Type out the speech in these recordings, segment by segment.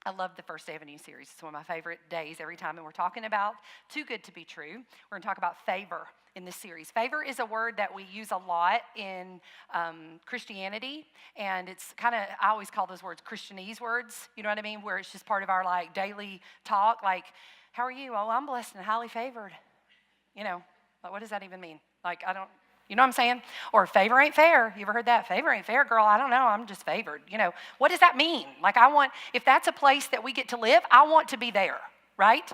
I love the First Avenue series. It's one of my favorite days every time. And we're talking about Too Good to Be True. We're going to talk about favor in this series. Favor is a word that we use a lot in Christianity. And it's kind of, I always call those words Christianese words. You know what I mean? Where it's just part of our like daily talk. Like, how are you? Oh, I'm blessed and highly favored. You know, like, what does that even mean? Like, I don't. You know what I'm saying? Or favor ain't fair. You ever heard that? Favor ain't fair, girl. I don't know. I'm just favored. You know, what does that mean? Like if that's a place that we get to live, I want to be there, right?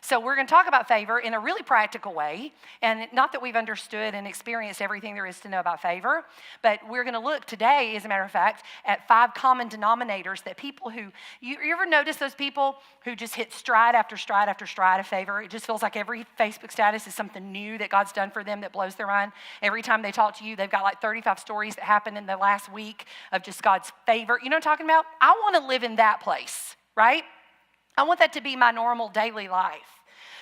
So we're going to talk about favor in a really practical way. And not that we've understood and experienced everything there is to know about favor, but we're going to look today, as a matter of fact, at 5 common denominators that people who, you ever notice those people who just hit stride after stride after stride of favor? It just feels like every Facebook status is something new that God's done for them that blows their mind. Every time they talk to you, they've got like 35 stories that happened in the last week of just God's favor. You know what I'm talking about? I want to live in that place, right? I want that to be my normal daily life.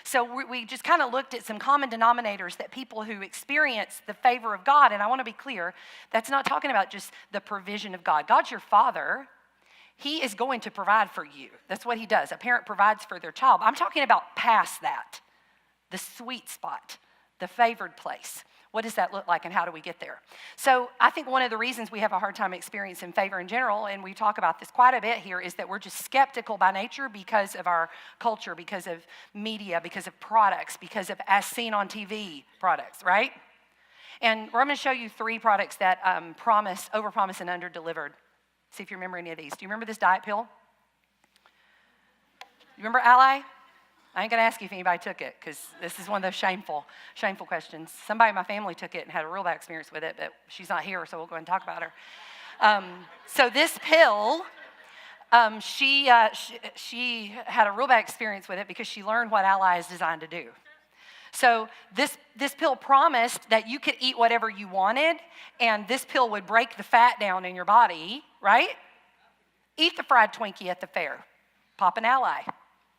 So we just kind of looked at some common denominators that people who experience the favor of God, and I want to be clear, that's not talking about just the provision of God. God's your father. He is going to provide for you. That's what he does. A parent provides for their child. I'm talking about past that, the sweet spot, the favored place. What does that look like and how do we get there? So I think one of the reasons we have a hard time experiencing favor in general, and we talk about this quite a bit here, is that we're just skeptical by nature because of our culture, because of media, because of products, because of as seen on TV products, right? And we're going to show you 3 products that overpromise and underdelivered. See if you remember any of these. Do you remember this diet pill? You remember Ally? I ain't going to ask you if anybody took it because this is one of those shameful questions. Somebody in my family took it and had a real bad experience with it, but she's not here, so we'll go ahead and talk about her. So this pill, she had a real bad experience with it because she learned what Ally is designed to do. So this pill promised that you could eat whatever you wanted, and this pill would break the fat down in your body, right? Eat the fried Twinkie at the fair. Pop an Ally.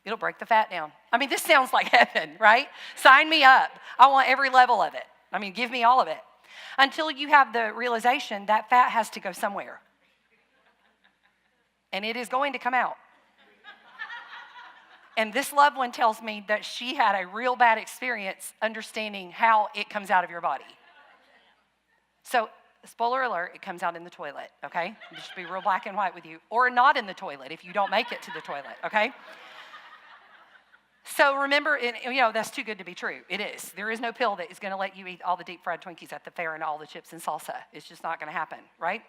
It'll break the fat down. I mean, this sounds like heaven, right? Sign me up. I want every level of it. I mean, give me all of it. Until you have the realization that fat has to go somewhere. And it is going to come out. And this loved one tells me that she had a real bad experience understanding how it comes out of your body. So, spoiler alert, it comes out in the toilet, okay? Just be real black and white with you. Or not in the toilet if you don't make it to the toilet, okay? So remember, that's too good to be true. It is. There is no pill that is going to let you eat all the deep fried Twinkies at the fair and all the chips and salsa. It's just not going to happen, right?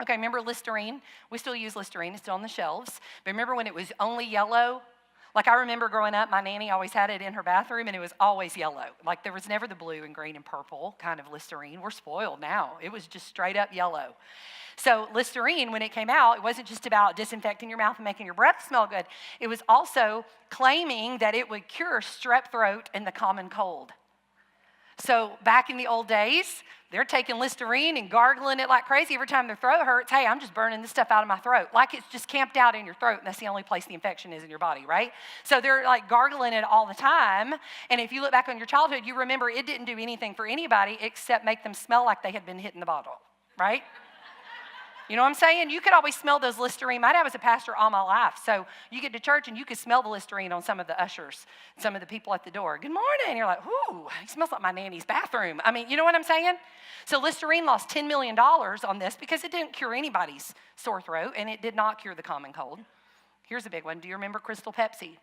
Okay, remember Listerine? We still use Listerine. It's still on the shelves. But remember when it was only yellow? Like I remember growing up, my nanny always had it in her bathroom, and it was always yellow. Like there was never the blue and green and purple kind of Listerine. We're spoiled now. It was just straight up yellow. So Listerine, when it came out, it wasn't just about disinfecting your mouth and making your breath smell good. It was also claiming that it would cure strep throat and the common cold. So back in the old days, they're taking Listerine and gargling it like crazy every time their throat hurts. Hey, I'm just burning this stuff out of my throat. Like it's just camped out in your throat, and that's the only place the infection is in your body, right? So they're like gargling it all the time. And if you look back on your childhood, you remember it didn't do anything for anybody except make them smell like they had been hit in the bottle, right? You know what I'm saying? You could always smell those Listerine. My dad was a pastor all my life. So you get to church and you could smell the Listerine on some of the ushers, some of the people at the door. Good morning. And you're like, ooh, it smells like my nanny's bathroom. I mean, you know what I'm saying? So Listerine lost $10 million on this because it didn't cure anybody's sore throat and it did not cure the common cold. Here's a big one. Do you remember Crystal Pepsi?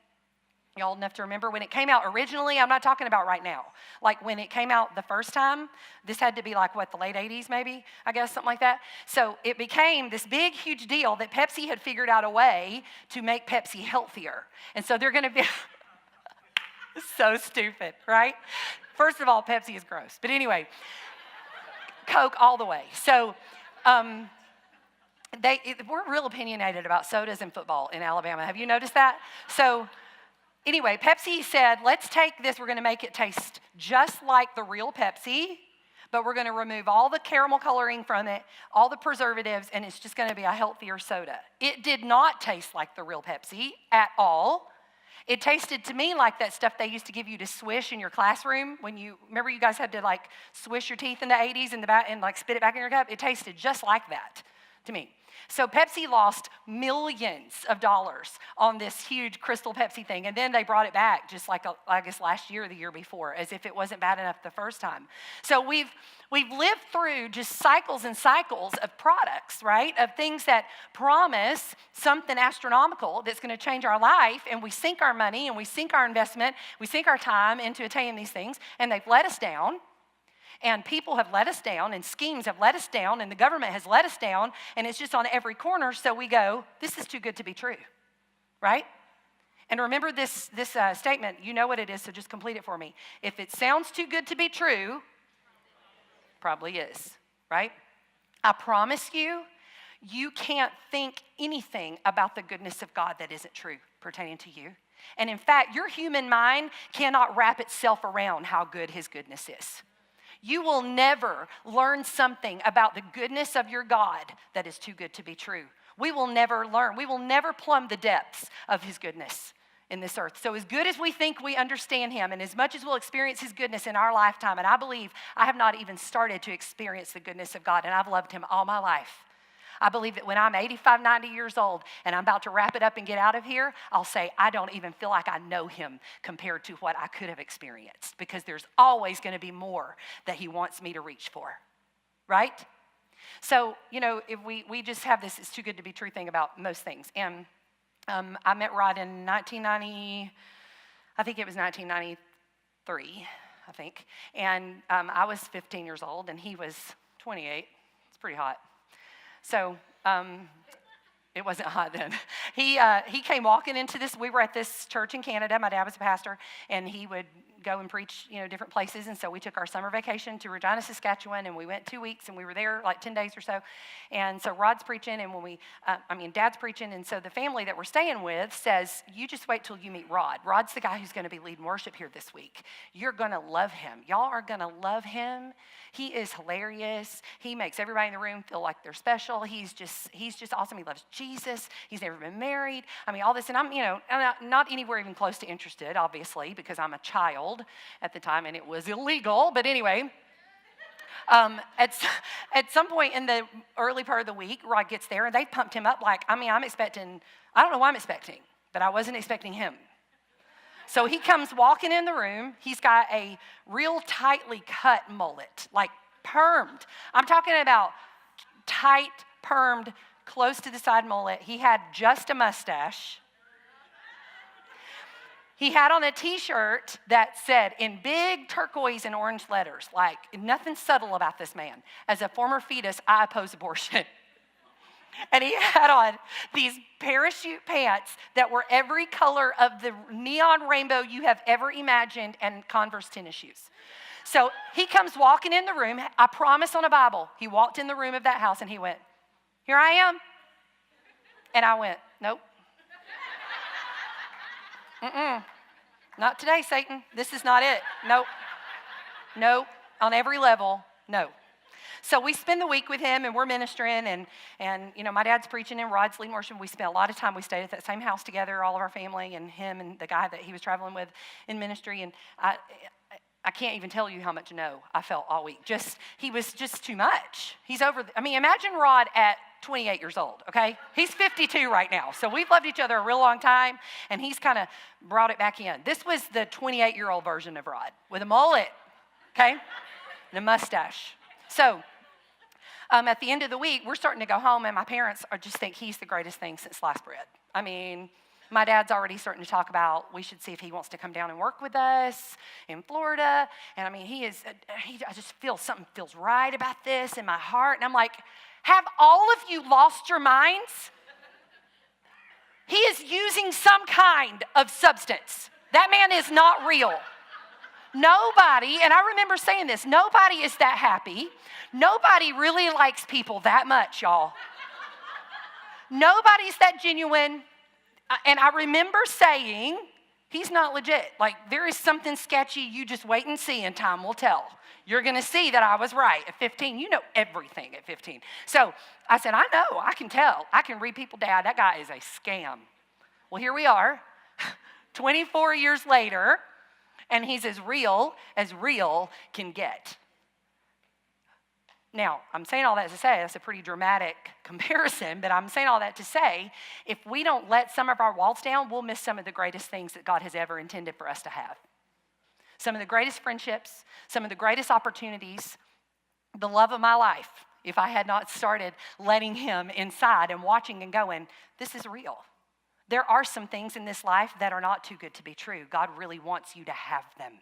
Y'all old enough to remember when it came out originally? I'm not talking about right now. Like when it came out the first time, this had to be like what, the late 80s maybe, I guess, something like that. So it became this big, huge deal that Pepsi had figured out a way to make Pepsi healthier. And so they're going to be so stupid, right? First of all, Pepsi is gross. But anyway, Coke all the way. So we're real opinionated about sodas and football in Alabama. Have you noticed that? So anyway, Pepsi said, let's take this, we're going to make it taste just like the real Pepsi, but we're going to remove all the caramel coloring from it, all the preservatives, and it's just going to be a healthier soda. It did not taste like the real Pepsi at all. It tasted to me like that stuff they used to give you to swish in your classroom when remember you guys had to like swish your teeth in the 80s and like spit it back in your cup? It tasted just like that. to me. So Pepsi lost millions of dollars on this huge Crystal Pepsi thing. And then they brought it back just like, I guess, last year or the year before, as if it wasn't bad enough the first time. So we've lived through just cycles and cycles of products, right? Of things that promise something astronomical that's going to change our life. And we sink our money and we sink our investment, we sink our time into attaining these things. And they've let us down. And people have let us down, and schemes have let us down, and the government has let us down, and it's just on every corner. So we go, this is too good to be true, right? And remember this statement. You know what it is, so just complete it for me. If it sounds too good to be true, probably is, right? I promise you, you can't think anything about the goodness of God that isn't true pertaining to you. And in fact, your human mind cannot wrap itself around how good his goodness is. You will never learn something about the goodness of your God that is too good to be true. We will never learn. We will never plumb the depths of his goodness in this earth. So as good as we think we understand him, and as much as we'll experience his goodness in our lifetime, and I believe I have not even started to experience the goodness of God, and I've loved him all my life. I believe that when I'm 85, 90 years old and I'm about to wrap it up and get out of here, I'll say, I don't even feel like I know him compared to what I could have experienced, because there's always going to be more that he wants me to reach for, right? So, if we just have this it's too good to be true thing about most things. And I met Rod in 1990, I think it was 1993, I think. And I was 15 years old and he was 28. It's pretty hot. So it wasn't hot then. He came walking into this. We were at this church in Canada. My dad was a pastor, and he would go and preach, different places. And so we took our summer vacation to Regina, Saskatchewan, and we went 2 weeks, and we were there like 10 days or so. And so Rod's preaching, and Dad's preaching, and so the family that we're staying with says, you just wait till you meet Rod. Rod's the guy who's going to be leading worship here this week. You're going to love him. Y'all are going to love him. He is hilarious. He makes everybody in the room feel like they're special. He's just awesome. He loves Jesus. He's never been married. All this, and I'm not anywhere even close to interested, obviously, because I'm a child at the time, and it was illegal. But anyway, at some point in the early part of the week, Rod gets there, and they pumped him up like, I'm expecting, I don't know what I'm expecting, but I wasn't expecting him. So he comes walking in the room. He's got a real tightly cut mullet, like permed. I'm talking about tight, permed, close to the side mullet. He had just a mustache. He had on a T-shirt that said in big turquoise and orange letters, like nothing subtle about this man. As a former fetus, I oppose abortion. And he had on these parachute pants that were every color of the neon rainbow you have ever imagined, and Converse tennis shoes. So he comes walking in the room. I promise on a Bible, he walked in the room of that house and he went, here I am. And I went, nope. Not today, Satan. This is not it. Nope. On every level, no. So we spend the week with him, and we're ministering, and my dad's preaching and Rod's leading worship. We spent a lot of time. We stayed at that same house together, all of our family, and him and the guy that he was traveling with in ministry. And I can't even tell you how much no I felt all week. He was just too much. He's over. Imagine Rod at 28 years old, okay? He's 52 right now. So we've loved each other a real long time, and he's kind of brought it back in. This was the 28-year-old version of Rod with a mullet, okay, and a mustache. So at the end of the week, we're starting to go home, and my parents just think he's the greatest thing since sliced bread. My dad's already starting to talk about we should see if he wants to come down and work with us in Florida. And I just feel something feels right about this in my heart. And I'm like, have all of you lost your minds? He is using some kind of substance. That man is not real. Nobody, and I remember saying this, nobody is that happy. Nobody really likes people that much, y'all. Nobody's that genuine. And I remember saying, he's not legit. Like, there is something sketchy. You just wait and see, and time will tell. You're going to see that I was right. At 15, you know everything at 15. So I said, I know. I can tell. I can read people down. That guy is a scam. Well, here we are, 24 years later, and he's as real can get. Now, I'm saying all that to say, that's a pretty dramatic comparison, but I'm saying all that to say, if we don't let some of our walls down, we'll miss some of the greatest things that God has ever intended for us to have. Some of the greatest friendships, some of the greatest opportunities, the love of my life, if I had not started letting him inside and watching and going, this is real. There are some things in this life that are not too good to be true. God really wants you to have them.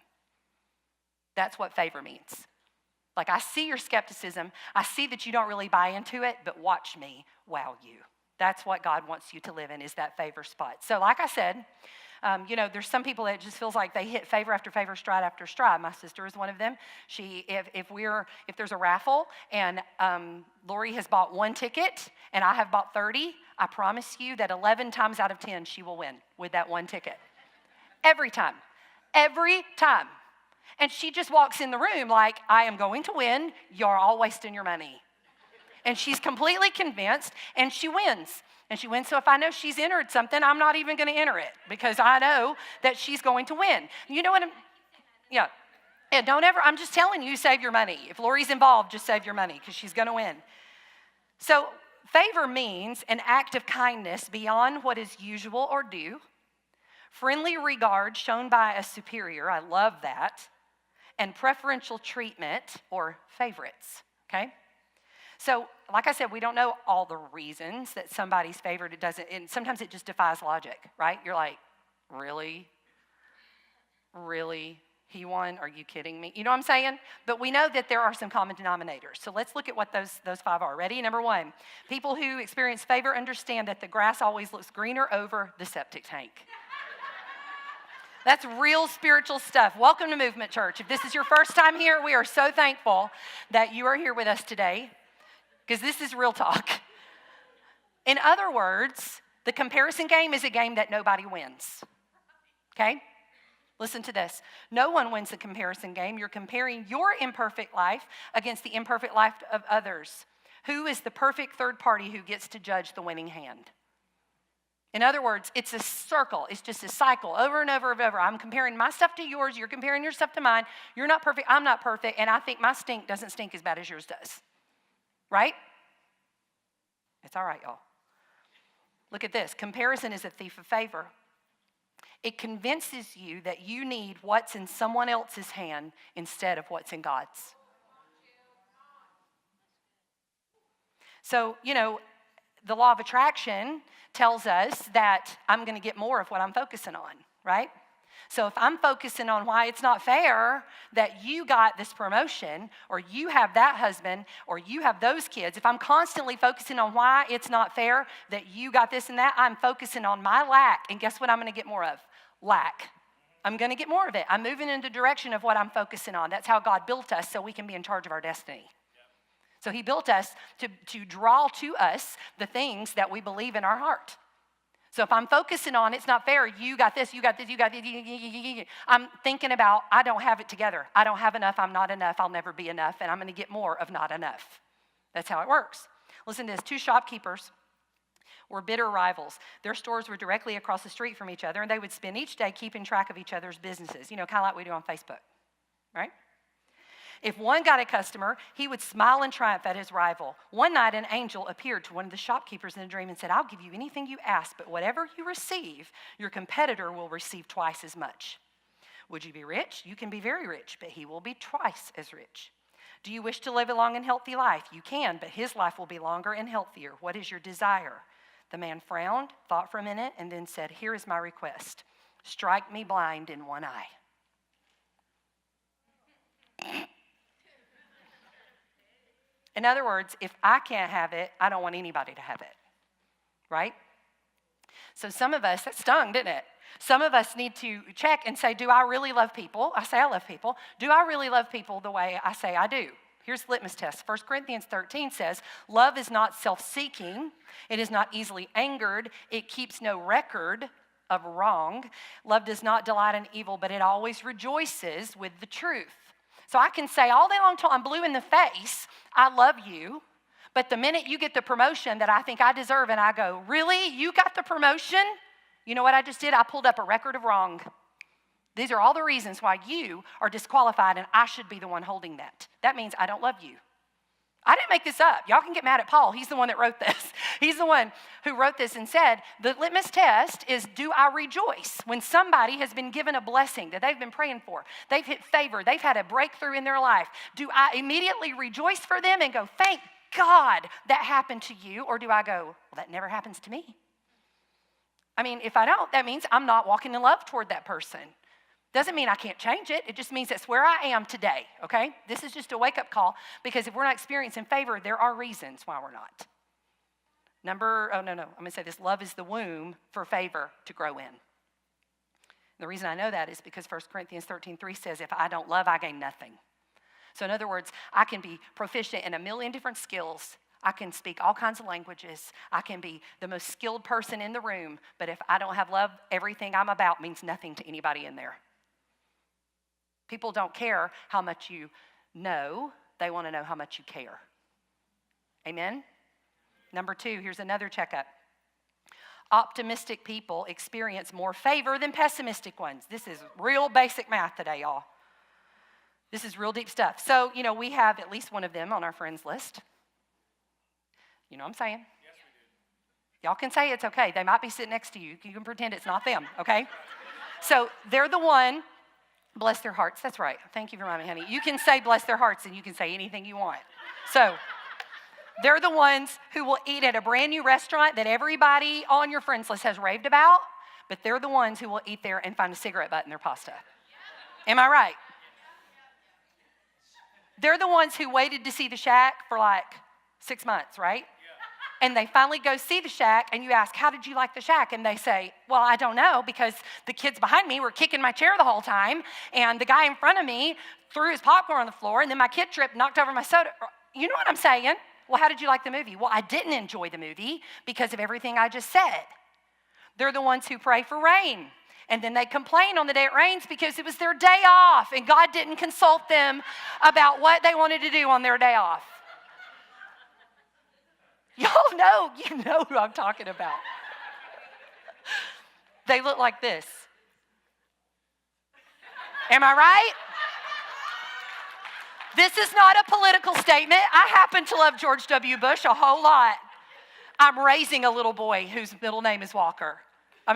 That's what favor means. Like, I see your skepticism. I see that you don't really buy into it, but watch me wow you. That's what God wants you to live in, is that favor spot. So like I said, there's some people that just feels like they hit favor after favor, stride after stride. My sister is one of them. If there's a raffle and Lori has bought one ticket and I have bought 30, I promise you that 11 times out of 10 she will win with that one ticket. Every time. And she just walks in the room like, I am going to win. You're all wasting your money. And she's completely convinced, and she wins. So if I know she's entered something, I'm not even going to enter it because I know that she's going to win. You know what yeah, don't ever, I'm just telling you, save your money. If Lori's involved, just save your money because she's going to win. So favor means an act of kindness beyond what is usual or due, friendly regard shown by a superior, I love that, and preferential treatment or favorites, okay? So, like I said, we don't know all the reasons that somebody's favored. It doesn't, and sometimes it just defies logic, right? You're like, really? Really? He won? Are you kidding me? You know what I'm saying? But we know that there are some common denominators. So let's look at what those 5 are. Ready? Number 1, people who experience favor understand that the grass always looks greener over the septic tank. That's real spiritual stuff. Welcome to Movement Church. If this is your first time here, we are so thankful that you are here with us today, because this is real talk. In other words, the comparison game is a game that nobody wins. Okay? Listen to this. No one wins the comparison game. You're comparing your imperfect life against the imperfect life of others. Who is the perfect third party who gets to judge the winning hand? In other words, it's a circle. It's just a cycle over and over and over. I'm comparing my stuff to yours. You're comparing your stuff to mine. You're not perfect. I'm not perfect. And I think my stink doesn't stink as bad as yours does. Right? It's all right, y'all. Look at this. Comparison is a thief of favor. It convinces you that you need what's in someone else's hand instead of what's in God's. So, the law of attraction tells us that I'm going to get more of what I'm focusing on, right? So if I'm focusing on why it's not fair that you got this promotion or you have that husband or you have those kids, if I'm constantly focusing on why it's not fair that you got this and that, I'm focusing on my lack. And guess what I'm going to get more of? Lack. I'm going to get more of it. I'm moving in the direction of what I'm focusing on. That's how God built us, so we can be in charge of our destiny. So he built us to draw to us the things that we believe in our heart. So if I'm focusing on it's not fair, you got this, you got this, you got this, I'm thinking about I don't have it together. I don't have enough, I'm not enough, I'll never be enough, and I'm going to get more of not enough. That's how it works. Listen to this. 2 shopkeepers were bitter rivals. Their stores were directly across the street from each other, and they would spend each day keeping track of each other's businesses, kind of like we do on Facebook, right? If one got a customer, he would smile and triumph at his rival. One night, an angel appeared to one of the shopkeepers in a dream and said, I'll give you anything you ask, but whatever you receive, your competitor will receive twice as much. Would you be rich? You can be very rich, but he will be twice as rich. Do you wish to live a long and healthy life? You can, but his life will be longer and healthier. What is your desire? The man frowned, thought for a minute, and then said, here is my request. Strike me blind in one eye. In other words, if I can't have it, I don't want anybody to have it, right? So some of us, that stung, didn't it? Some of us need to check and say, do I really love people? I say I love people. Do I really love people the way I say I do? Here's the litmus test. 1 Corinthians 13 says, love is not self-seeking. It is not easily angered. It keeps no record of wrong. Love does not delight in evil, but it always rejoices with the truth. So I can say all day long till I'm blue in the face, I love you, but the minute you get the promotion that I think I deserve and I go, really? You got the promotion? You know what I just did? I pulled up a record of wrong. These are all the reasons why you are disqualified and I should be the one holding that. That means I don't love you. I didn't make this up. Y'all can get mad at Paul. He's the one that wrote this. He's the one who wrote this and said, the litmus test is, do I rejoice when somebody has been given a blessing that they've been praying for? They've hit favor. They've had a breakthrough in their life. Do I immediately rejoice for them and go, thank God that happened to you? Or do I go, well, that never happens to me? I mean, if I don't, that means I'm not walking in love toward that person. Doesn't mean I can't change it. It just means that's where I am today, okay? This is just a wake-up call, because if we're not experiencing favor, there are reasons why we're not. I'm going to say this. Love is the womb for favor to grow in. The reason I know that is because 1 Corinthians 13:3 says, if I don't love, I gain nothing. So in other words, I can be proficient in a million different skills. I can speak all kinds of languages. I can be the most skilled person in the room, but if I don't have love, everything I'm about means nothing to anybody in there. People don't care how much you know. They want to know how much you care. Amen? Number 2, here's another checkup. Optimistic people experience more favor than pessimistic ones. This is real basic math today, y'all. This is real deep stuff. So, we have at least one of them on our friends list. You know what I'm saying? Yes, we do. Y'all can say it's okay. They might be sitting next to you. You can pretend it's not them, okay? So they're the one. Bless their hearts. That's right. Thank you for reminding me, honey. You can say bless their hearts, and you can say anything you want. So they're the ones who will eat at a brand new restaurant that everybody on your friends list has raved about, but they're the ones who will eat there and find a cigarette butt in their pasta. Am I right? They're the ones who waited to see the shack for like 6 months, right? And they finally go see the shack, and you ask, how did you like the shack? And they say, well, I don't know, because the kids behind me were kicking my chair the whole time, and the guy in front of me threw his popcorn on the floor, and then my kid tripped, knocked over my soda. You know what I'm saying? Well, how did you like the movie? Well, I didn't enjoy the movie because of everything I just said. They're the ones who pray for rain, and then they complain on the day it rains because it was their day off, and God didn't consult them about what they wanted to do on their day off. Y'all know, you know who I'm talking about. They look like this. Am I right? This is not a political statement. I happen to love George W. Bush a whole lot. I'm raising a little boy whose middle name is Walker.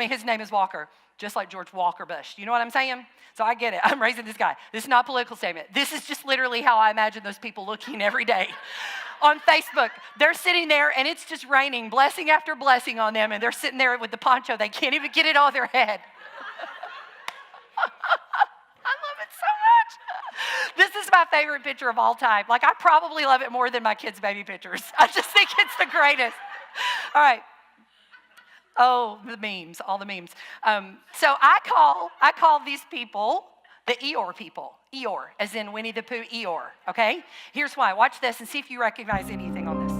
His name is Walker, just like George Walker Bush. You know what I'm saying? So I get it. I'm raising this guy. This is not a political statement. This is just literally how I imagine those people looking every day. On Facebook, they're sitting there, and it's just raining, blessing after blessing on them, and they're sitting there with the poncho. They can't even get it on their head. I love it so much. This is my favorite picture of all time. Like, I probably love it more than my kids' baby pictures. I just think it's the greatest. All right. Oh, the memes, all the memes. So I call these people the Eeyore people. Eeyore, as in Winnie the Pooh Eeyore, okay? Here's why. Watch this and see if you recognize anything on this.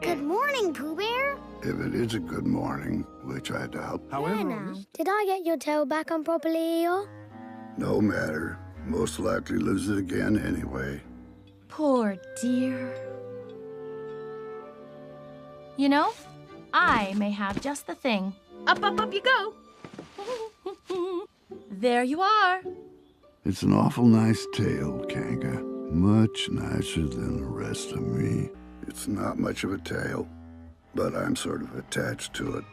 Good morning, Pooh Bear. If it is a good morning, which I doubt. However, did I get your tail back on properly, Eeyore? No matter. Most likely lose it again anyway. Poor dear. You know, I may have just the thing. Up, up, up you go. There you are. It's an awful nice tail, Kanga. Much nicer than the rest of me. It's not much of a tail, but I'm sort of attached to it.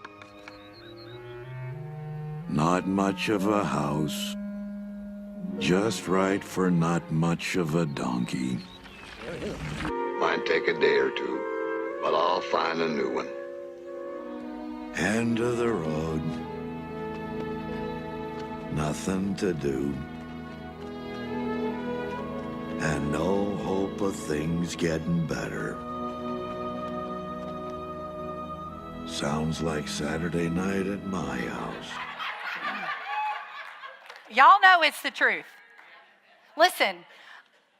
Not much of a house. Just right for not much of a donkey. Might take a day or two, but I'll find a new one. End of the road. Nothing to do. And no hope of things getting better. Sounds like Saturday night at my house. Y'all know it's the truth. Listen,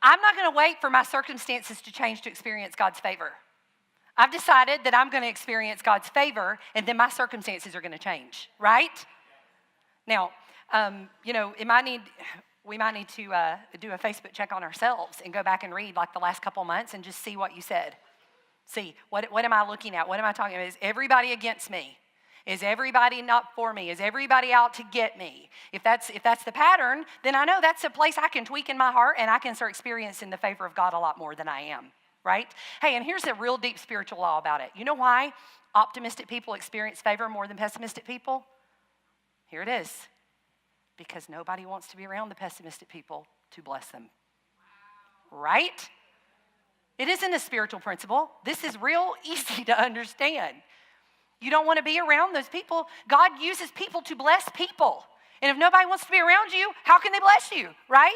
I'm not going to wait for my circumstances to change to experience God's favor. I've decided that I'm going to experience God's favor, and then my circumstances are going to change, right? Now, we might need to do a Facebook check on ourselves and go back and read like the last couple months and just see what you said. See, what am I looking at? What am I talking about? Is everybody against me? Is everybody not for me? Is everybody out to get me? If that's the pattern, then I know that's a place I can tweak in my heart and I can start experiencing the favor of God a lot more than I am, right? Hey, and here's a real deep spiritual law about it. You know why optimistic people experience favor more than pessimistic people? Here it is. Because nobody wants to be around the pessimistic people to bless them. Right? It isn't a spiritual principle. This is real easy to understand. You don't want to be around those people. God uses people to bless people. And if nobody wants to be around you, how can they bless you, right?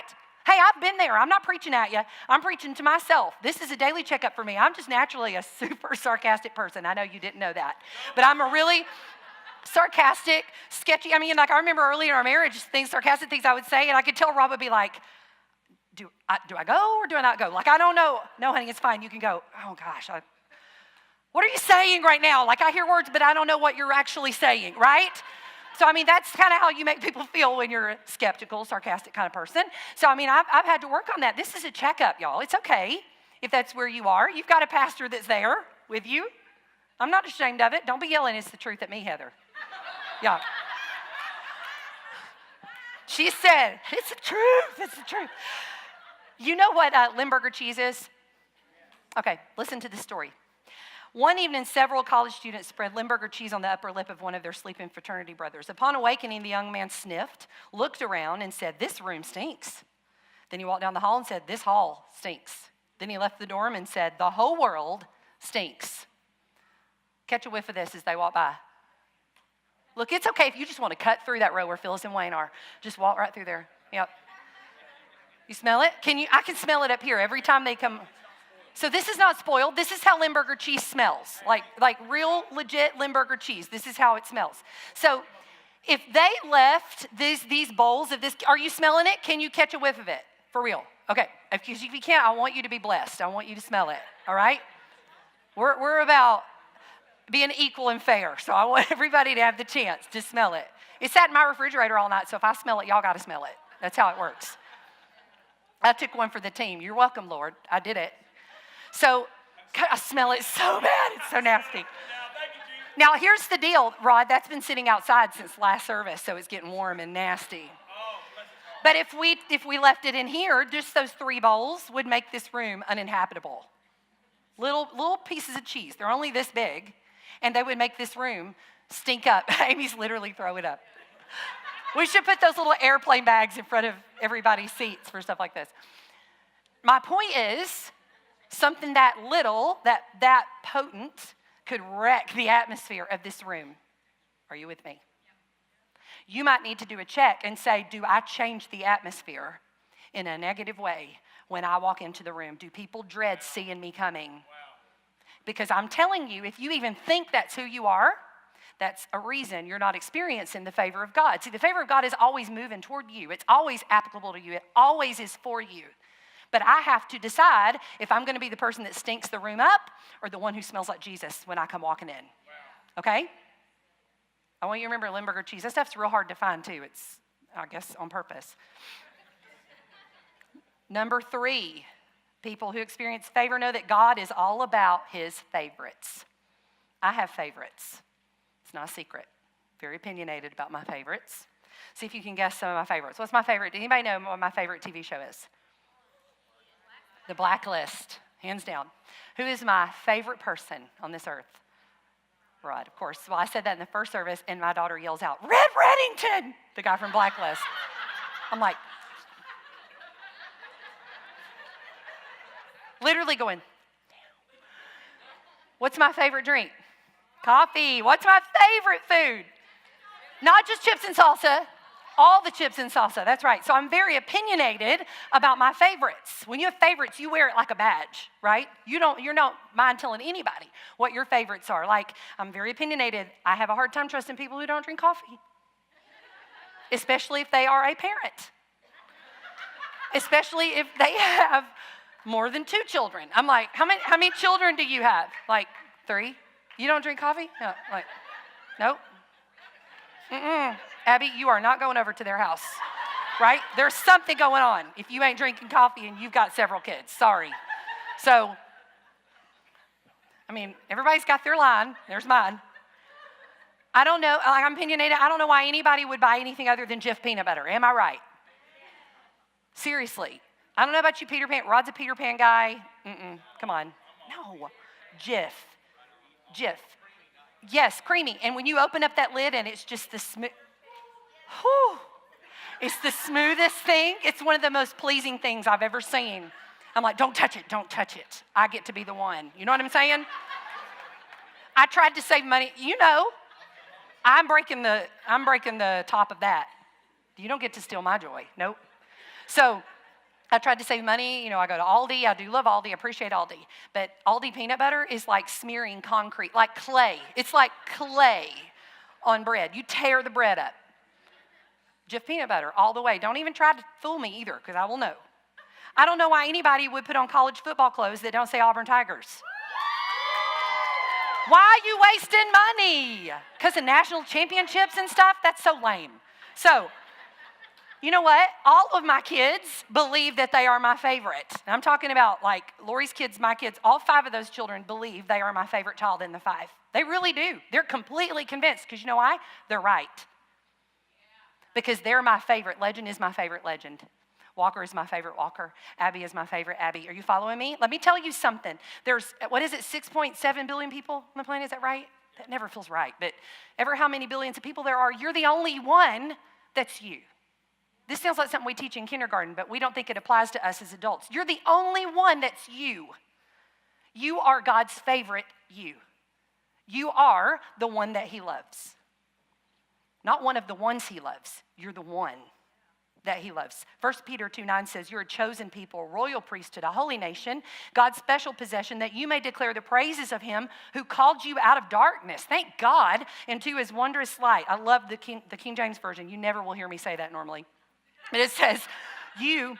Hey, I've been there. I'm not preaching at you. I'm preaching to myself. This is a daily checkup for me. I'm just naturally a super sarcastic person. I know you didn't know that. But I'm a really sarcastic, sketchy. I mean, like I remember early in our marriage, sarcastic things I would say, and I could tell Rob would be like, do I go or do I not go? Like, I don't know. No, honey, it's fine. You can go. Oh, gosh. What are you saying right now? Like, I hear words, but I don't know what you're actually saying, right? So, I mean, that's kind of how you make people feel when you're a skeptical, sarcastic kind of person. So, I mean, I've had to work on that. This is a checkup, y'all. It's okay if that's where you are. You've got a pastor that's there with you. I'm not ashamed of it. Don't be yelling, it's the truth at me, Heather. Yeah. She said, it's the truth. It's the truth. You know what Limburger cheese is? Okay, listen to this story. One evening, several college students spread Limburger cheese on the upper lip of one of their sleeping fraternity brothers. Upon awakening, the young man sniffed, looked around, and said, this room stinks. Then he walked down the hall and said, this hall stinks. Then he left the dorm and said, the whole world stinks. Catch a whiff of this as they walk by. Look, it's okay if you just want to cut through that row where Phyllis and Wayne are. Just walk right through there. Yep. You smell it? I can smell it up here every time they come. So this is not spoiled. This is how Limburger cheese smells. Like real, legit Limburger cheese. This is how it smells. So if they left these bowls of this, are you smelling it? Can you catch a whiff of it? For real. Okay. If you can't, I want you to be blessed. I want you to smell it. All right? We're about being equal and fair. So I want everybody to have the chance to smell it. It sat in my refrigerator all night, so if I smell it, y'all got to smell it. That's how it works. I took one for the team. You're welcome, Lord. I did it. So I smell it so bad. It's so nasty. Now, here's the deal, Rod. That's been sitting outside since last service, so it's getting warm and nasty. But if we left it in here, just those 3 bowls would make this room uninhabitable. Little pieces of cheese. They're only this big. And they would make this room stink up. Amy's literally throwing up. We should put those little airplane bags in front of everybody's seats for stuff like this. My point is, something that little, that potent, could wreck the atmosphere of this room. Are you with me? You might need to do a check and say, do I change the atmosphere in a negative way when I walk into the room? Do people dread seeing me coming? Wow. Because I'm telling you, if you even think that's who you are, that's a reason you're not experiencing the favor of God. See, the favor of God is always moving toward you. It's always applicable to you. It always is for you. But I have to decide if I'm going to be the person that stinks the room up or the one who smells like Jesus when I come walking in. Wow. Okay? I want you to remember Limburger cheese. That stuff's real hard to find, too. It's, I guess, on purpose. Number 3, people who experience favor know that God is all about his favorites. I have favorites. It's not a secret. Very opinionated about my favorites. See if you can guess some of my favorites. What's my favorite? Does anybody know what my favorite TV show is? The Blacklist, hands down. Who is my favorite person on this earth? Rod, of course. Well, I said that in the first service, and my daughter yells out, Red Reddington, the guy from Blacklist. I'm like, literally going, damn. What's my favorite drink? Coffee. What's my favorite food? Not just chips and salsa, all the chips and salsa. That's right. So I'm very opinionated about my favorites. When you have favorites, you wear it like a badge, right? You're not mind telling anybody what your favorites are. Like, I'm very opinionated. I have a hard time trusting people who don't drink coffee, especially if they are a parent, especially if they have more than 2 children. I'm like, how many children do you have? Like 3? You don't drink coffee? No, like, nope. Abby, you are not going over to their house, right? There's something going on if you ain't drinking coffee and you've got several kids. Sorry. So, I mean, everybody's got their line. There's mine. I don't know, like I'm opinionated, I don't know why anybody would buy anything other than Jif peanut butter. Am I right? Seriously. I don't know about you, Peter Pan. Rod's a Peter Pan guy. Come on. No. Jif. Jif. Yes, creamy. And when you open up that lid and it's just the smooth, it's the smoothest thing. It's one of the most pleasing things I've ever seen. I'm like, don't touch it, don't touch it. I get to be the one. You know what I'm saying? I tried to save money. You know, I'm breaking the top of that. You don't get to steal my joy. Nope. So I tried to save money. You know, I go to Aldi. I do love Aldi. I appreciate Aldi. But Aldi peanut butter is like smearing concrete, like clay. It's like clay on bread. You tear the bread up. Jif peanut butter all the way. Don't even try to fool me either, because I will know. I don't know why anybody would put on college football clothes that don't say Auburn Tigers. Why are you wasting money? Because of national championships and stuff? That's so lame. So, you know what? All of my kids believe that they are my favorite. And I'm talking about like Lori's kids, my kids, all 5 of those children believe they are my favorite child in the 5. They really do. They're completely convinced, because you know why? They're right. Because they're my favorite. Legend is my favorite legend. Walker is my favorite Walker. Abby is my favorite Abby. Are you following me? Let me tell you something. There's, 6.7 billion people on the planet? Is that right? That never feels right. But ever how many billions of people there are, you're the only one that's you. This sounds like something we teach in kindergarten, but we don't think it applies to us as adults. You're the only one that's you. You are God's favorite you. You are the one that he loves. Not one of the ones he loves. You're the one that he loves. 1 Peter 2:9 says, you're a chosen people, a royal priesthood, a holy nation, God's special possession, that you may declare the praises of him who called you out of darkness. Thank God, into his wondrous light. I love the King James Version. You never will hear me say that normally. But it says, you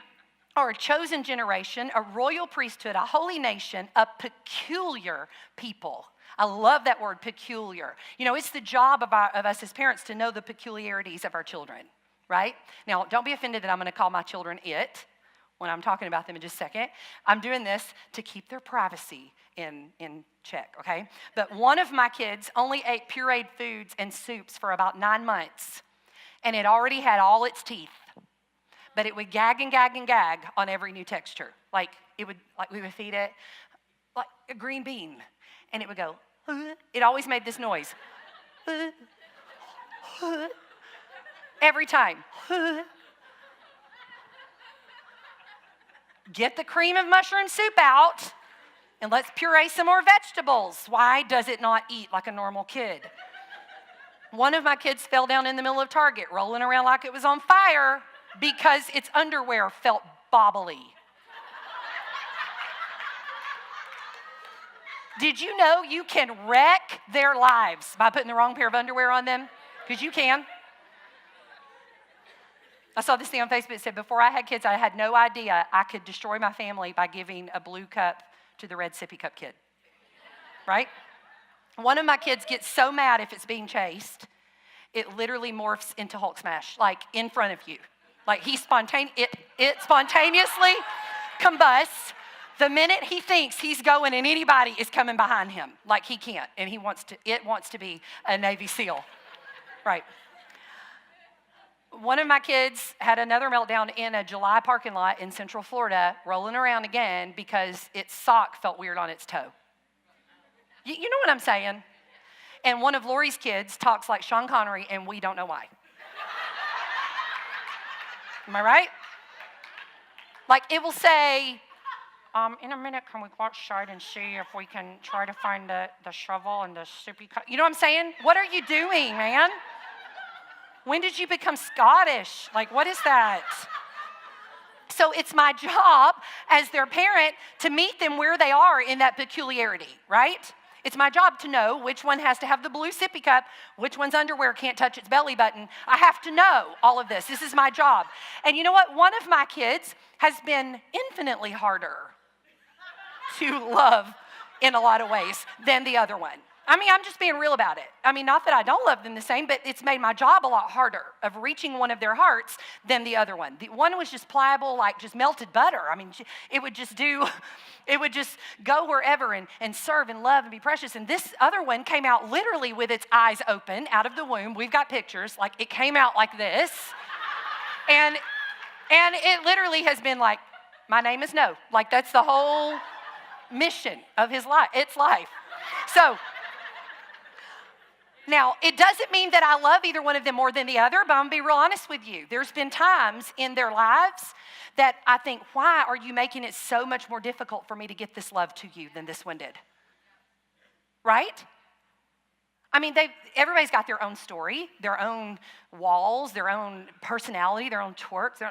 are a chosen generation, a royal priesthood, a holy nation, a peculiar people. I love that word, peculiar. You know, it's the job of us as parents to know the peculiarities of our children, right? Now, don't be offended that I'm going to call my children it when I'm talking about them in just a second. I'm doing this to keep their privacy in check, okay? But one of my kids only ate pureed foods and soups for about 9 months, and it already had all its teeth. But it would gag and gag and gag on every new texture. Like we would feed it like a green bean, and it would go, it always made this noise. Every time. Get the cream of mushroom soup out, and let's puree some more vegetables. Why does it not eat like a normal kid? One of my kids fell down in the middle of Target, rolling around like it was on fire, because its underwear felt bobbly. Did you know you can wreck their lives by putting the wrong pair of underwear on them? Because you can. I saw this thing on Facebook that said, before I had kids, I had no idea I could destroy my family by giving a blue cup to the red sippy cup kid. Right? One of my kids gets so mad if it's being chased, it literally morphs into Hulk smash, like in front of you. Like it spontaneously combusts the minute he thinks he's going and anybody is coming behind him. Like he can't, and it wants to be a Navy SEAL. Right. One of my kids had another meltdown in a July parking lot in Central Florida, rolling around again because its sock felt weird on its toe. You know what I'm saying? And one of Lori's kids talks like Sean Connery, and we don't know why. Am I right? Like it will say, in a minute, can we go outside and see if we can try to find the shovel and the sippy cup? You know what I'm saying? What are you doing, man? When did you become Scottish? Like, what is that? So it's my job as their parent to meet them where they are in that peculiarity, right? It's my job to know which one has to have the blue sippy cup, which one's underwear can't touch its belly button. I have to know all of this. This is my job. And you know what? One of my kids has been infinitely harder to love in a lot of ways than the other one. I mean, I'm just being real about it. I mean, not that I don't love them the same, but it's made my job a lot harder of reaching one of their hearts than the other one. The one was just pliable, like just melted butter. I mean, it would just go wherever and serve and love and be precious. And this other one came out literally with its eyes open out of the womb. We've got pictures. Like, it came out like this. And it literally has been like, my name is No. Like, that's the whole mission of its life. So, now, it doesn't mean that I love either one of them more than the other, but I'm going to be real honest with you. There's been times in their lives that I think, why are you making it so much more difficult for me to get this love to you than this one did? Right? I mean, everybody's got their own story, their own walls, their own personality, their own quirks.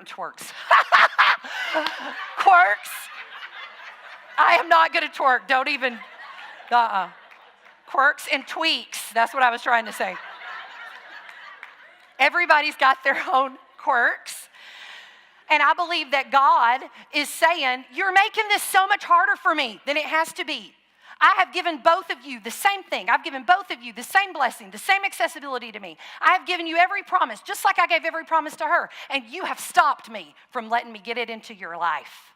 Quirks. I am not good at twerk. Don't even, Quirks and tweaks. That's what I was trying to say. Everybody's got their own quirks. And I believe that God is saying, you're making this so much harder for me than it has to be. I have given both of you the same thing. I've given both of you the same blessing, the same accessibility to me. I have given you every promise, just like I gave every promise to her. And you have stopped me from letting me get it into your life.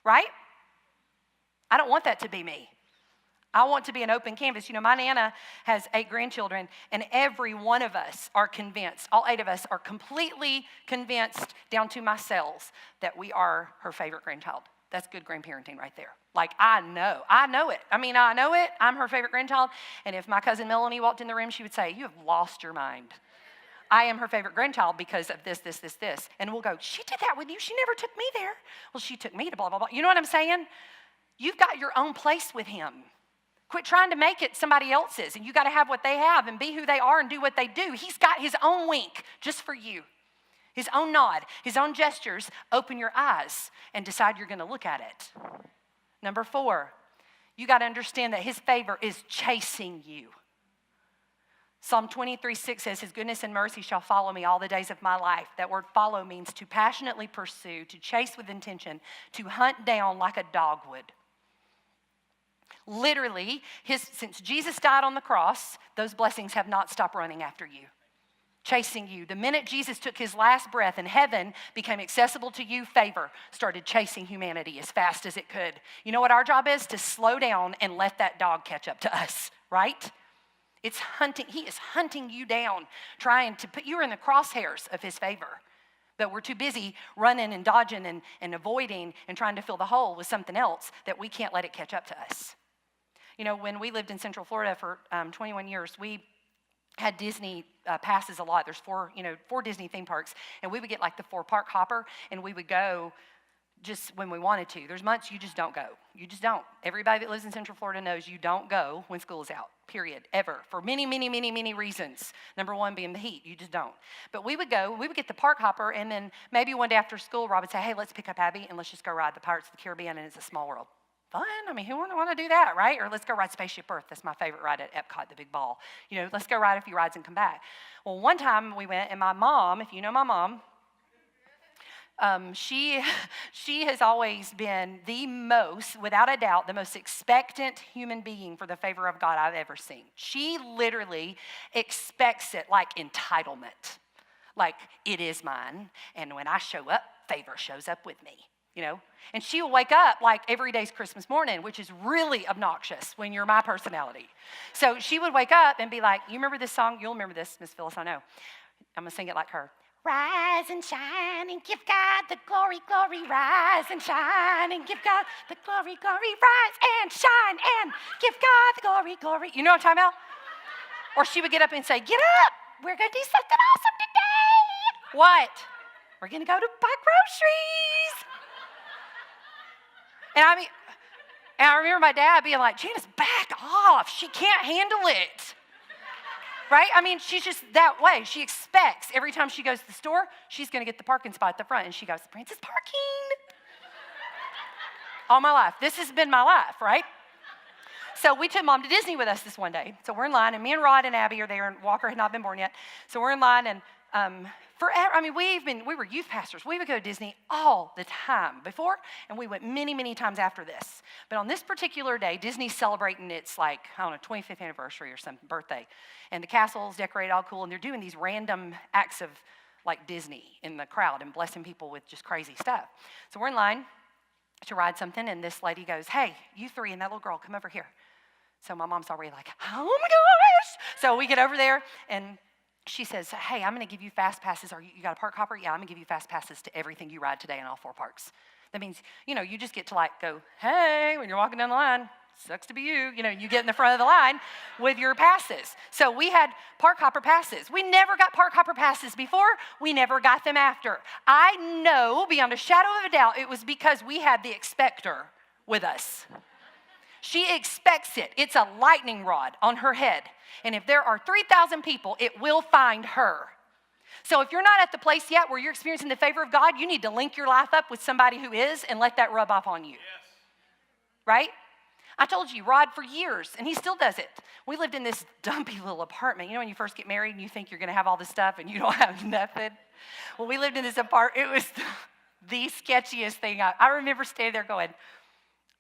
Right? I don't want that to be me. I want to be an open canvas. You know, my Nana has 8 grandchildren, and every one of us are convinced, all 8 of us are completely convinced down to my cells that we are her favorite grandchild. That's good grandparenting right there. Like, I know it. I mean, I know it. I'm her favorite grandchild. And if my cousin Melanie walked in the room, she would say, you have lost your mind. I am her favorite grandchild because of this. And we'll go, she did that with you. She never took me there. Well, she took me to blah, blah, blah. You know what I'm saying? You've got your own place with him. Quit trying to make it somebody else's, and you got to have what they have and be who they are and do what they do. He's got his own wink just for you, his own nod, his own gestures. Open your eyes and decide you're going to look at it. Number 4, you got to understand that his favor is chasing you. Psalm 23:6 says, his goodness and mercy shall follow me all the days of my life. That word follow means to passionately pursue, to chase with intention, to hunt down like a dog would. Literally, since Jesus died on the cross, those blessings have not stopped running after you, chasing you. The minute Jesus took his last breath and heaven became accessible to you, favor started chasing humanity as fast as it could. You know what our job is? To slow down and let that dog catch up to us, right? It's hunting. He is hunting you down, trying to put you in the crosshairs of his favor. But we're too busy running and dodging and avoiding and trying to fill the hole with something else that we can't let it catch up to us. You know, when we lived in Central Florida for 21 years, we had Disney passes a lot. There's 4 Disney theme parks, and we would get like the 4-park hopper, and we would go just when we wanted to. There's months you just don't go. You just don't. Everybody that lives in Central Florida knows you don't go when school is out, period, ever, for many, many, many, many reasons. Number 1 being the heat. You just don't. But we would go, we would get the park hopper, and then maybe one day after school, Rob would say, hey, let's pick up Abby, and let's just go ride the Pirates of the Caribbean, and it's a small world. Fun. I mean, who wouldn't want to do that, right? Or let's go ride Spaceship Earth. That's my favorite ride at Epcot, the big ball. You know, let's go ride a few rides and come back. Well, one time we went, and my mom, if you know my mom, she has always been the most, without a doubt, the most expectant human being for the favor of God I've ever seen. She literally expects it like entitlement. Like, it is mine, and when I show up, favor shows up with me. You know, and she will wake up like every day's Christmas morning, which is really obnoxious when you're my personality. So she would wake up and be like, you remember this song? You'll remember this, Miss Phyllis, I know. I'm going to sing it like her. Rise and shine and give God the glory, glory. Rise and shine and give God the glory, glory. Rise and shine and give God the glory, glory. You know what I'm talking about? Or she would get up and say, get up. We're going to do something awesome today. What? We're going to go to buy groceries. And I remember my dad being like, Janice, back off. She can't handle it. Right? I mean, she's just that way. She expects every time she goes to the store, she's going to get the parking spot at the front. And she goes, Princess parking. All my life. This has been my life, right? So we took Mom to Disney with us this one day. So we're in line, and me and Rod and Abby are there, and Walker had not been born yet. So we're in line, and forever. I mean, we were youth pastors. We would go to Disney all the time before, and we went many, many times after this. But on this particular day, Disney's celebrating its, like, I don't know, 25th anniversary or some birthday. And the castle's decorated all cool, and they're doing these random acts of, like, Disney in the crowd and blessing people with just crazy stuff. So we're in line to ride something, and this lady goes, hey, you three and that little girl, come over here. So my mom's already like, oh my gosh. So we get over there, and she says, hey, I'm going to give you fast passes. You got a park hopper? Yeah, I'm going to give you fast passes to everything you ride today in all 4 parks. That means, you just get to like go, hey, when you're walking down the line, sucks to be you. You get in the front of the line with your passes. So we had park hopper passes. We never got park hopper passes before. We never got them after. I know beyond a shadow of a doubt it was because we had the expector with us. She expects it. It's a lightning rod on her head. And if there are 3,000 people, it will find her. So if you're not at the place yet where you're experiencing the favor of God, you need to link your life up with somebody who is and let that rub off on you. Yes. Right? I told you, Rod for years, and he still does it. We lived in this dumpy little apartment. When you first get married and you think you're going to have all this stuff and you don't have nothing? Well, we lived in this apartment. It was the sketchiest thing. I remember standing there going,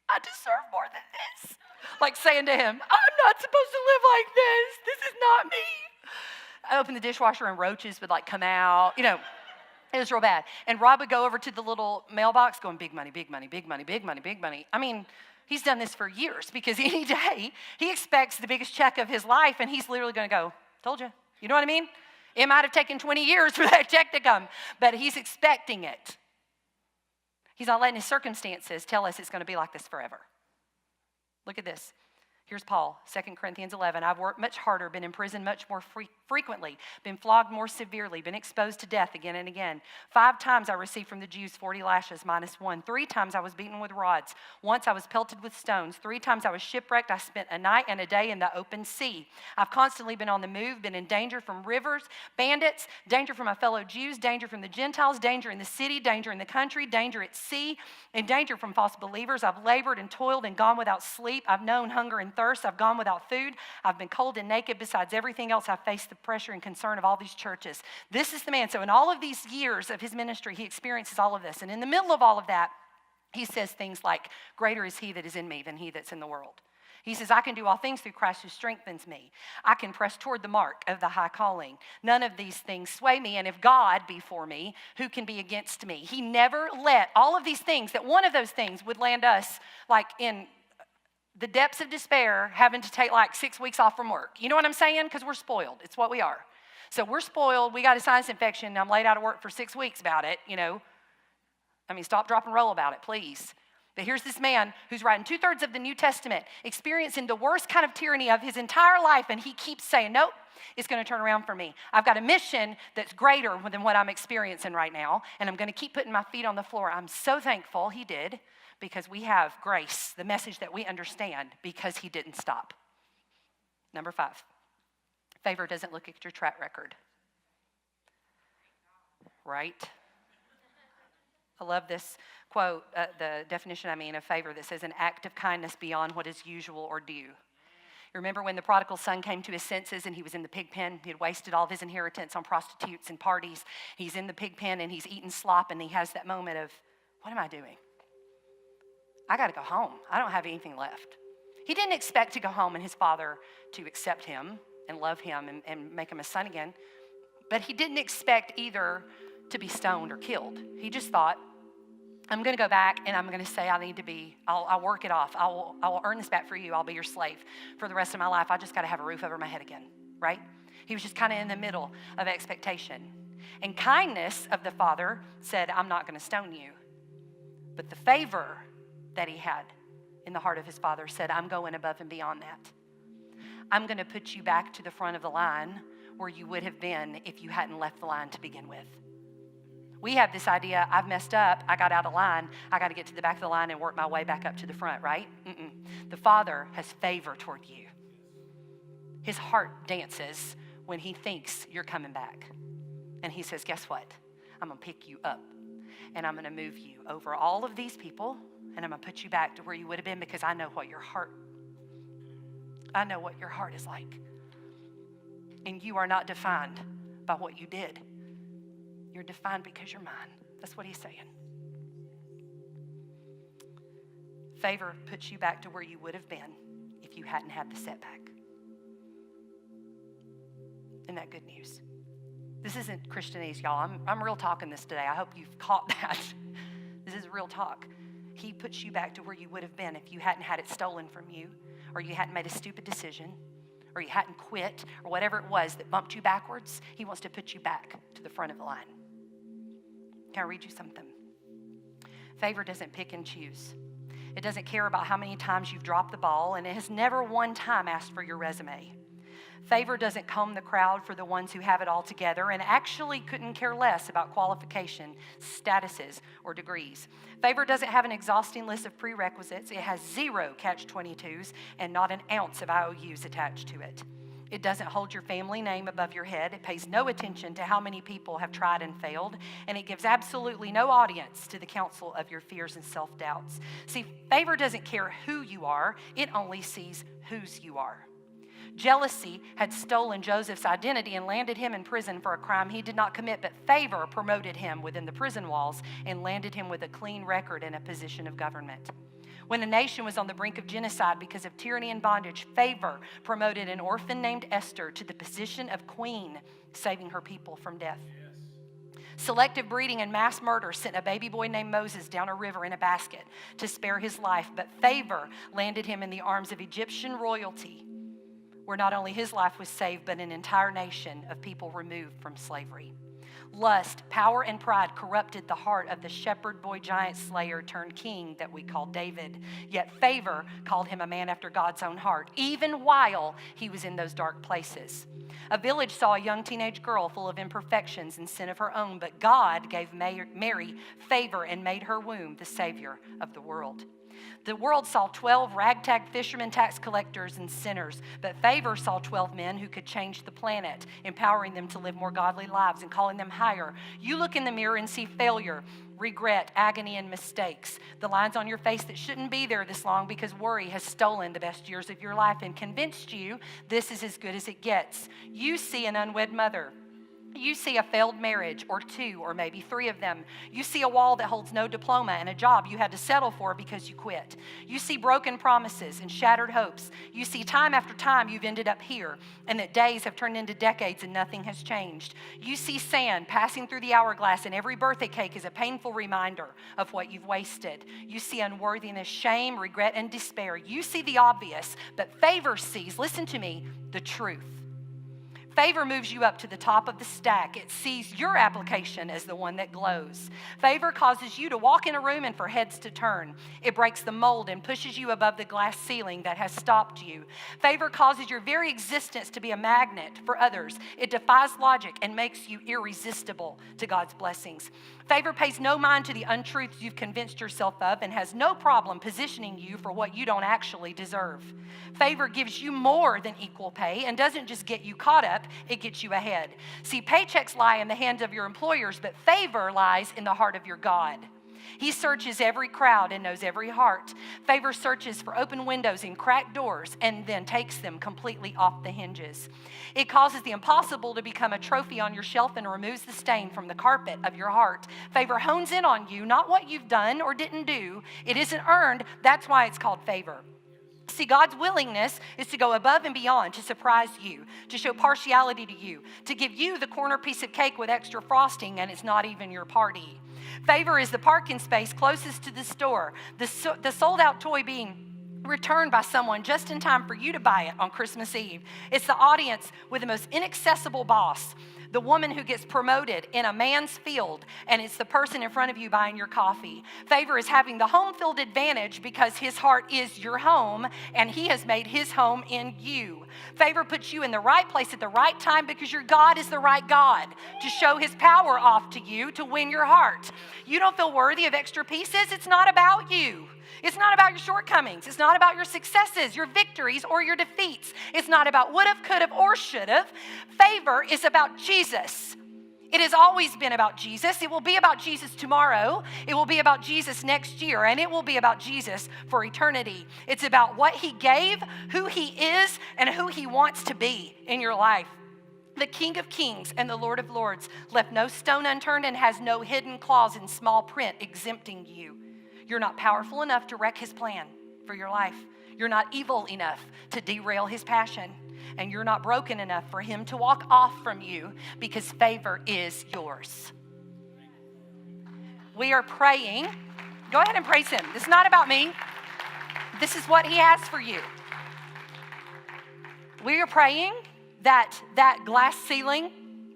I deserve more than this. Like saying to him, I'm not supposed to live like this. This is not me. I opened the dishwasher and roaches would like come out. It was real bad. And Rob would go over to the little mailbox going, big money, big money, big money, big money, big money. I mean, he's done this for years because any day he expects the biggest check of his life and he's literally going to go, told you. You know what I mean? It might have taken 20 years for that check to come, but he's expecting it. He's not letting his circumstances tell us it's going to be like this forever. Look at this. Here's Paul, 2 Corinthians 11. I've worked much harder, been in prison much more frequently, been flogged more severely, been exposed to death again and again. 5 times I received from the Jews 40 lashes minus 1. 3 times I was beaten with rods. Once I was pelted with stones. 3 times I was shipwrecked. I spent a night and a day in the open sea. I've constantly been on the move, been in danger from rivers, bandits, danger from my fellow Jews, danger from the Gentiles, danger in the city, danger in the country, danger at sea, and danger from false believers. I've labored and toiled and gone without sleep. I've known hunger and thirst. I've gone without food. I've been cold and naked. Besides everything else, I've faced the pressure and concern of all these churches. This is the man. So in all of these years of his ministry, he experiences all of this. And in the middle of all of that, he says things like, greater is he that is in me than he that's in the world. He says, I can do all things through Christ who strengthens me. I can press toward the mark of the high calling. None of these things sway me. And if God be for me, who can be against me? He never let all of these things, that one of those things would land us like in the depths of despair, having to take like 6 weeks off from work. You know what I'm saying? Because we're spoiled. It's what we are. So we're spoiled. We got a sinus infection. And I'm laid out of work for 6 weeks about it, stop, drop, and roll about it, please. But here's this man who's writing 2/3 of the New Testament, experiencing the worst kind of tyranny of his entire life, and he keeps saying, nope, it's going to turn around for me. I've got a mission that's greater than what I'm experiencing right now, and I'm going to keep putting my feet on the floor. I'm so thankful he did, because we have grace, the message that we understand, because he didn't stop. Number 5, favor doesn't look at your track record. Right? I love this quote, the definition, of favor that says an act of kindness beyond what is usual or due. You remember when the prodigal son came to his senses and he was in the pig pen? He had wasted all of his inheritance on prostitutes and parties. He's in the pig pen and he's eating slop and he has that moment of, what am I doing? I got to go home. I don't have anything left. He didn't expect to go home and his father to accept him and love him and make him a son again. But he didn't expect either to be stoned or killed. He just thought, I'm going to go back and I'm going to say I'll work it off. I will earn this back for you. I'll be your slave for the rest of my life. I just got to have a roof over my head again, right? He was just kind of in the middle of expectation. And kindness of the father said, I'm not going to stone you. But the favor that he had in the heart of his father said, I'm going above and beyond that. I'm going to put you back to the front of the line where you would have been if you hadn't left the line to begin with. We have this idea, I've messed up, I got out of line, I got to get to the back of the line and work my way back up to the front, right? The Father has favor toward you. His heart dances when he thinks you're coming back. And he says, guess what? I'm going to pick you up and I'm going to move you over all of these people and I'm going to put you back to where you would have been because I know what your heart is like. And you are not defined by what you did. You're defined because you're mine. That's what he's saying. Favor puts you back to where you would have been if you hadn't had the setback. Isn't that good news? This isn't Christianese, y'all. I'm real talking this today. I hope you've caught that. This is real talk. He puts you back to where you would have been if you hadn't had it stolen from you, or you hadn't made a stupid decision, or you hadn't quit, or whatever it was that bumped you backwards. He wants to put you back to the front of the line. Can I read you something? Favor doesn't pick and choose. It doesn't care about how many times you've dropped the ball, and it has never one time asked for your resume. Favor doesn't comb the crowd for the ones who have it all together and actually couldn't care less about qualification, statuses, or degrees. Favor doesn't have an exhausting list of prerequisites. It has 0 catch-22s and not an ounce of IOUs attached to it. It doesn't hold your family name above your head. It pays no attention to how many people have tried and failed. And it gives absolutely no audience to the counsel of your fears and self-doubts. See, favor doesn't care who you are. It only sees whose you are. Jealousy had stolen Joseph's identity and landed him in prison for a crime he did not commit, but favor promoted him within the prison walls and landed him with a clean record in a position of government. When a nation was on the brink of genocide because of tyranny and bondage, favor promoted an orphan named Esther to the position of queen, saving her people from death. Selective breeding and mass murder sent a baby boy named Moses down a river in a basket to spare his life, but favor landed him in the arms of Egyptian royalty, where not only his life was saved, but an entire nation of people removed from slavery. Lust, power, and pride corrupted the heart of the shepherd boy giant slayer turned king that we call David. Yet favor called him a man after God's own heart, even while he was in those dark places. A village saw a young teenage girl full of imperfections and sin of her own, but God gave Mary favor and made her womb the savior of the world. The world saw 12 ragtag fishermen, tax collectors, and sinners, but favor saw 12 men who could change the planet, empowering them to live more godly lives and calling them higher. You look in the mirror and see failure, regret, agony, and mistakes. The lines on your face that shouldn't be there this long because worry has stolen the best years of your life and convinced you this is as good as it gets. You see an unwed mother. You see a failed marriage, or 2, or maybe 3 of them. You see a wall that holds no diploma and a job you had to settle for because you quit. You see broken promises and shattered hopes. You see time after time you've ended up here, and that days have turned into decades and nothing has changed. You see sand passing through the hourglass, and every birthday cake is a painful reminder of what you've wasted. You see unworthiness, shame, regret, and despair. You see the obvious, but favor sees, listen to me, the truth. Favor moves you up to the top of the stack. It sees your application as the one that glows. Favor causes you to walk in a room and for heads to turn. It breaks the mold and pushes you above the glass ceiling that has stopped you. Favor causes your very existence to be a magnet for others. It defies logic and makes you irresistible to God's blessings. Favor pays no mind to the untruths you've convinced yourself of and has no problem positioning you for what you don't actually deserve. Favor gives you more than equal pay and doesn't just get you caught up, it gets you ahead. See, paychecks lie in the hands of your employers, but favor lies in the heart of your God. He searches every crowd and knows every heart. Favor searches for open windows and cracked doors and then takes them completely off the hinges. It causes the impossible to become a trophy on your shelf and removes the stain from the carpet of your heart. Favor hones in on you, not what you've done or didn't do. It isn't earned. That's why it's called favor. See, God's willingness is to go above and beyond, to surprise you, to show partiality to you, to give you the corner piece of cake with extra frosting, and it's not even your party. Favor is the parking space closest to the store, the sold-out toy being returned by someone just in time for you to buy it on Christmas Eve. It's the audience with the most inaccessible boss, the woman who gets promoted in a man's field, and it's the person in front of you buying your coffee. Favor is having the home field advantage because his heart is your home, and he has made his home in you. Favor puts you in the right place at the right time because your God is the right God to show his power off to you to win your heart. You don't feel worthy of extra pieces. It's not about you. It's not about your shortcomings. It's not about your successes, your victories, or your defeats. It's not about would've, could've, or should've. Favor is about Jesus. It has always been about Jesus. It will be about Jesus tomorrow. It will be about Jesus next year, and it will be about Jesus for eternity. It's about what he gave, who he is, and who he wants to be in your life. The King of Kings and the Lord of Lords left no stone unturned and has no hidden clause in small print exempting you. You're not powerful enough to wreck his plan for your life. You're not evil enough to derail his passion. And you're not broken enough for him to walk off from you because favor is yours. We are praying. Go ahead and praise him. This is not about me. This is what he has for you. We are praying that glass ceiling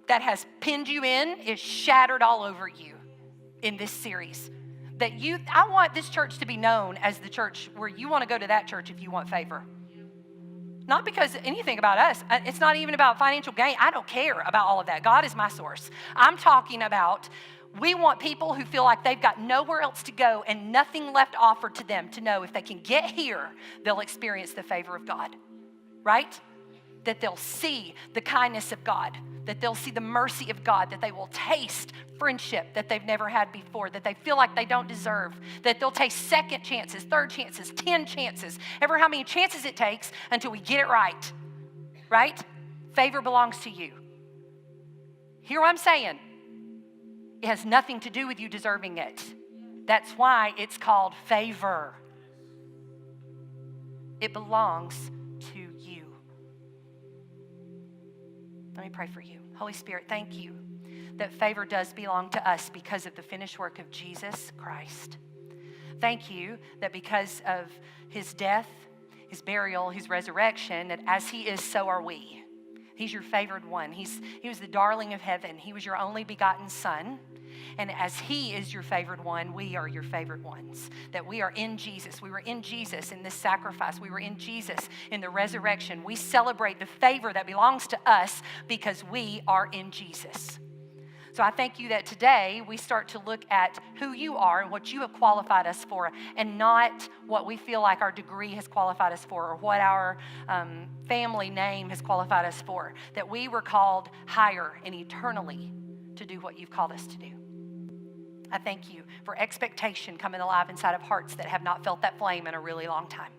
that has pinned you in is shattered all over you in this series. I want this church to be known as the church where you want to go to that church if you want favor. Not because anything about us. It's not even about financial gain. I don't care about all of that. God is my source. I'm talking about we want people who feel like they've got nowhere else to go and nothing left offered to them to know if they can get here, they'll experience the favor of God, right? That they'll see the kindness of God, that they'll see the mercy of God, that they will taste friendship that they've never had before, that they feel like they don't deserve, that they'll take second chances, third chances, 10 chances, ever how many chances it takes until we get it right, right? Favor belongs to you. Hear what I'm saying? It has nothing to do with you deserving it. That's why it's called favor. It belongs to you. Let me pray for you. Holy Spirit, thank you that favor does belong to us because of the finished work of Jesus Christ. Thank you that because of his death, his burial, his resurrection, that as he is, so are we. He's your favored one. He was the darling of heaven. He was your only begotten son. And as he is your favored one, we are your favored ones. That we are in Jesus. We were in Jesus in this sacrifice. We were in Jesus in the resurrection. We celebrate the favor that belongs to us because we are in Jesus. So I thank you that today we start to look at who you are and what you have qualified us for, and not what we feel like our degree has qualified us for or what our family name has qualified us for. That we were called higher and eternally to do what you've called us to do. I thank you for expectation coming alive inside of hearts that have not felt that flame in a really long time.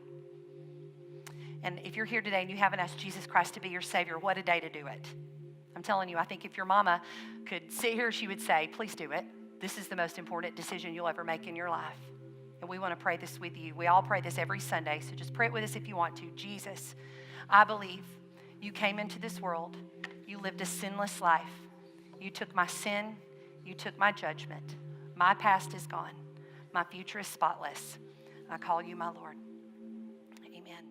And if you're here today and you haven't asked Jesus Christ to be your Savior, what a day to do it. I'm telling you, I think if your mama could sit here, she would say, please do it. This is the most important decision you'll ever make in your life. And we want to pray this with you. We all pray this every Sunday, so just pray it with us if you want to. Jesus, I believe you came into this world. You lived a sinless life. You took my sin. You took my judgment. My past is gone. My future is spotless. I call you my Lord. Amen.